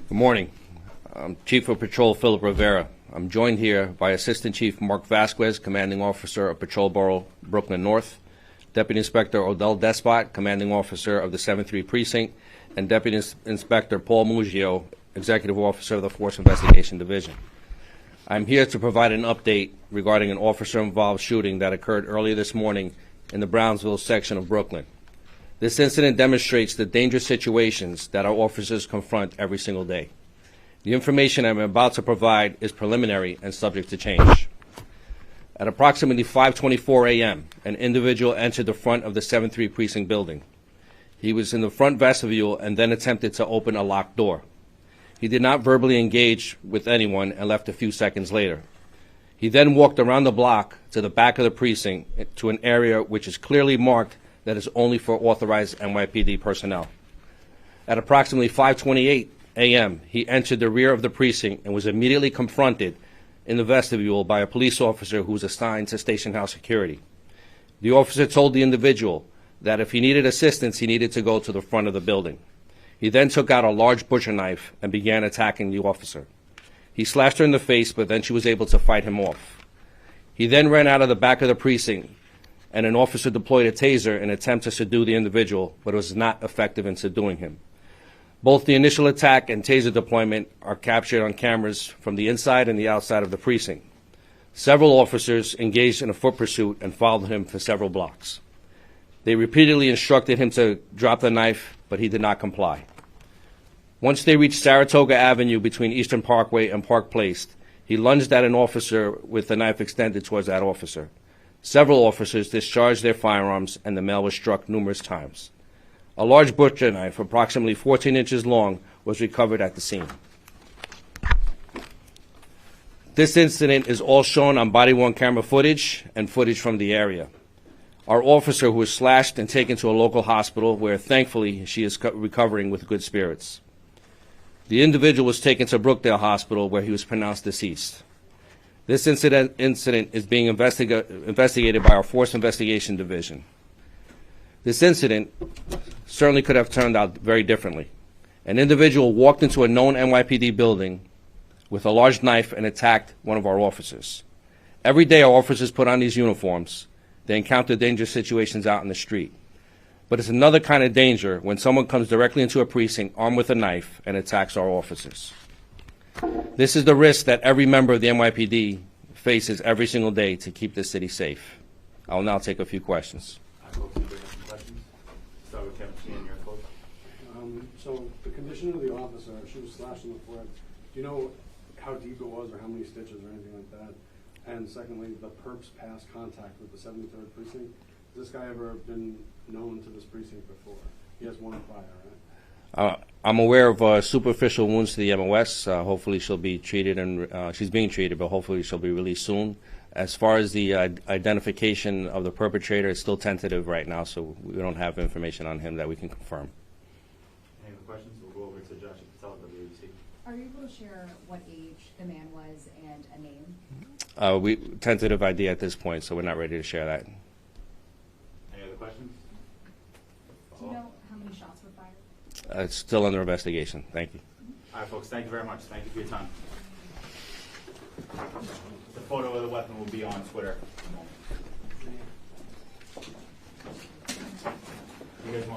Good morning. I'm Chief of Patrol Philip Rivera. I'm joined here by Assistant Chief Mark Vasquez, Commanding Officer of Patrol Bureau, Brooklyn North, Deputy Inspector Odell Despot, Commanding Officer of the 7-3 Precinct, and Deputy Inspector Paul Muggio, Executive Officer of the Force Investigation Division. I'm here to provide an update regarding an officer-involved shooting that occurred earlier this morning in the Brownsville section of Brooklyn. This incident demonstrates the dangerous situations that our officers confront every single day. The information I'm about to provide is preliminary and subject to change. At approximately 5:24 a.m., an individual entered the front of the 7-3 Precinct building. He was in the front vestibule and then attempted to open a locked door. He did not verbally engage with anyone and left a few seconds later. He then walked around the block to the back of the precinct to an area which is clearly marked that is only for authorized NYPD personnel. At approximately 5:28 a.m., he entered the rear of the precinct and was immediately confronted in the vestibule by a police officer who was assigned to station house security. The officer told the individual that if he needed assistance, he needed to go to the front of the building. He then took out a large butcher knife and began attacking the officer. He slashed her in the face, but then she was able to fight him off. He then ran out of the back of the precinct, and an officer deployed a taser in an attempt to subdue the individual, but was not effective in subduing him. Both the initial attack and taser deployment are captured on cameras from the inside and the outside of the precinct. Several officers engaged in a foot pursuit and followed him for several blocks. They repeatedly instructed him to drop the knife, but he did not comply. Once they reached Saratoga Avenue between Eastern Parkway and Park Place, he lunged at an officer with the knife extended towards that officer. Several officers discharged their firearms, and the male was struck numerous times. A large butcher knife, approximately 14 inches long, was recovered at the scene. This incident is all shown on body-worn camera footage and footage from the area. Our officer, who was slashed and taken to a local hospital, where thankfully she is recovering with good spirits. The individual was taken to Brookdale Hospital, where he was pronounced deceased. This incident is being investigated by our Force Investigation Division. This incident certainly could have turned out very differently. An individual walked into a known NYPD building with a large knife and attacked one of our officers. Every day our officers put on these uniforms. They encounter dangerous situations out in the street. But it's another kind of danger when someone comes directly into a precinct armed with a knife and attacks our officers. This is the risk that every member of the NYPD faces every single day to keep this city safe. I will now take a few questions. So the condition of the officer, she was slashed in the forehead. Do you know how deep it was or how many stitches or anything like that? And secondly, the perp's past contact with the 73rd Precinct. Has this guy ever been known to this precinct before? He has one prior, right? I'm aware of superficial wounds to the MOS. Hopefully she'll be treated, and she's being treated, but hopefully she'll be released soon. As far as the identification of the perpetrator, it's still tentative right now, so we don't have information on him that we can confirm. Any other questions? We'll go over to Josh Patel, WABC. Are you able to share what age the man was and a name? Tentative ID at this point, so we're not ready to share that. Any other questions? Do you know how many shots were fired? It's still under investigation. Thank you. All right, folks, thank you very much. Thank you for your time. The photo of the weapon will be on Twitter. You guys want